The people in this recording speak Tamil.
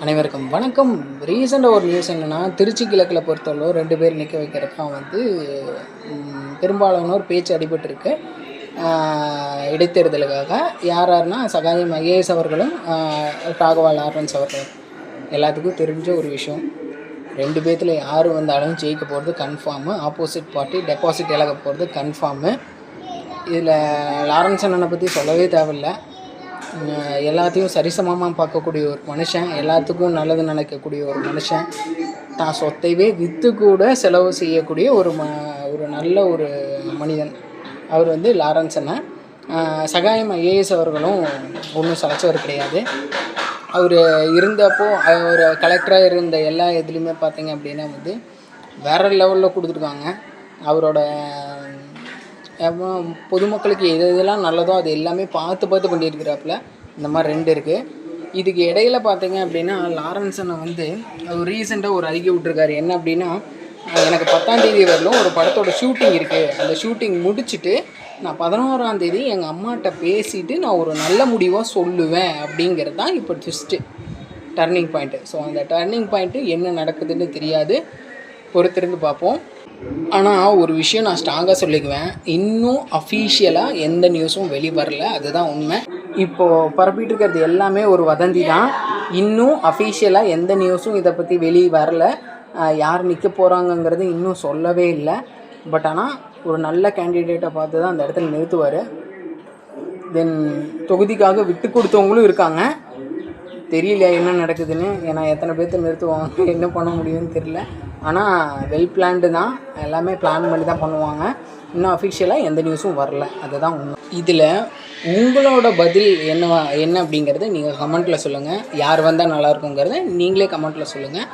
அனைவருக்கும் வணக்கம். ரீசெண்டாக ஒரு நியூஸ் என்னென்னா, திருச்சி கிழக்கில் பொறுத்தவரை 2 பேர் நிற்க வைக்கிறது தான் பெரும்பாலானோர் பேச்சு அடிபட்டிருக்கு. இடைத்தேர்தலுக்காக யாருன்னா சகாயம் ஐஏஎஸ் அவர்களும் ராகவா லாரன்ஸ் அவர்களும். எல்லாத்துக்கும் தெரிஞ்ச ஒரு விஷயம். 2 பேர்த்தில் யார் வந்தாலும் ஜெயிக்க போகிறது கன்ஃபார்மு. ஆப்போசிட் பார்ட்டி டெபாசிட் இழக்க போகிறது கன்ஃபார்மு. இதில் லாரன்ஸ் அண்ணனை பற்றி சொல்லவே தேவையில்லை. எல்லாத்தையும் சரிசமமாக பார்க்கக்கூடிய ஒரு மனுஷன், எல்லாத்துக்கும் நல்லது நினைக்கக்கூடிய ஒரு மனுஷன், தான் சொத்தையே விற்று கூட செலவு செய்யக்கூடிய ஒரு நல்ல ஒரு மனிதன் அவர் லாரன்ஸ் அண்ணன். சகாயம் ஐஏஎஸ் அவர்களும் ஒன்றும் சளைச்சவர் கிடையாது. அவர் இருந்தப்போ அவர் கலெக்டராக இருந்த எல்லா இதுலேயுமே பார்த்திங்க அப்படின்னா வேறு லெவலில் கொடுத்துருக்காங்க. அவரோட பொதுமக்களுக்கு இதெல்லாம் நல்லதோ அது எல்லாமே பார்த்து பண்ணியிருக்கிறாப்புல. இந்த மாதிரி 2 இருக்குது. இதுக்கு இடையில் பார்த்திங்க அப்படின்னா லாரன்ஸ் அண்ணன் அவர் ரீசெண்டாக ஒரு அறிக்கை விட்டுருக்காரு. என்ன அப்படின்னா, எனக்கு 10ஆம் தேதி வரலும் ஒரு படத்தோட ஷூட்டிங் இருக்குது. அந்த ஷூட்டிங் முடிச்சுட்டு நான் 11ஆம் தேதி எங்கள் அம்மாட்ட பேசிவிட்டு நான் ஒரு நல்ல முடிவாக சொல்லுவேன் அப்படிங்கிறது தான் இப்போ ட்விஸ்ட்டு, டர்னிங் பாயிண்ட்டு. ஸோ அந்த டர்னிங் பாயிண்ட்டு என்ன நடக்குதுன்னு தெரியாது, பொறுத்திருந்து பார்ப்போம். ஆனால் ஒரு விஷயம் நான் ஸ்ட்ராங்காக சொல்லிக்குவேன், இன்னும் அஃபீஷியலாக எந்த நியூஸும் வரல. அதுதான் உண்மை. இப்போது பரப்பிட்டு இருக்கிறது எல்லாமே ஒரு வதந்தி தான். இன்னும் அஃபீஷியலாக எந்த நியூஸும் இதை பற்றி வரல. யார் நிற்க போகிறாங்கங்கிறது இன்னும் சொல்லவே இல்லை. பட் ஆனால் ஒரு நல்ல கேண்டிடேட்டை பார்த்து தான் அந்த இடத்துல நிறுத்துவார். தென் தொகுதிக்காக விட்டு கொடுத்தவங்களும் இருக்காங்க. தெரியல என்ன நடக்குதுன்னு. ஏன்னா எத்தனை பேர்த்த நிறுத்துவாங்க, என்ன பண்ண முடியும்னு தெரியல. ஆனால் வெல் பிளான்டு தான், எல்லாமே பிளான் பண்ணி தான் பண்ணுவாங்க. இன்னும் அஃபிஷியலாக எந்த நியூஸும் வரல. அதுதான் உண்மை. இதில் உங்களோட பதில் என்ன அப்படிங்கிறத நீங்கள் கமெண்ட்டில் சொல்லுங்கள். யார் வந்தால் நல்லாயிருக்குங்கிறத நீங்களே கமெண்ட்டில் சொல்லுங்கள்.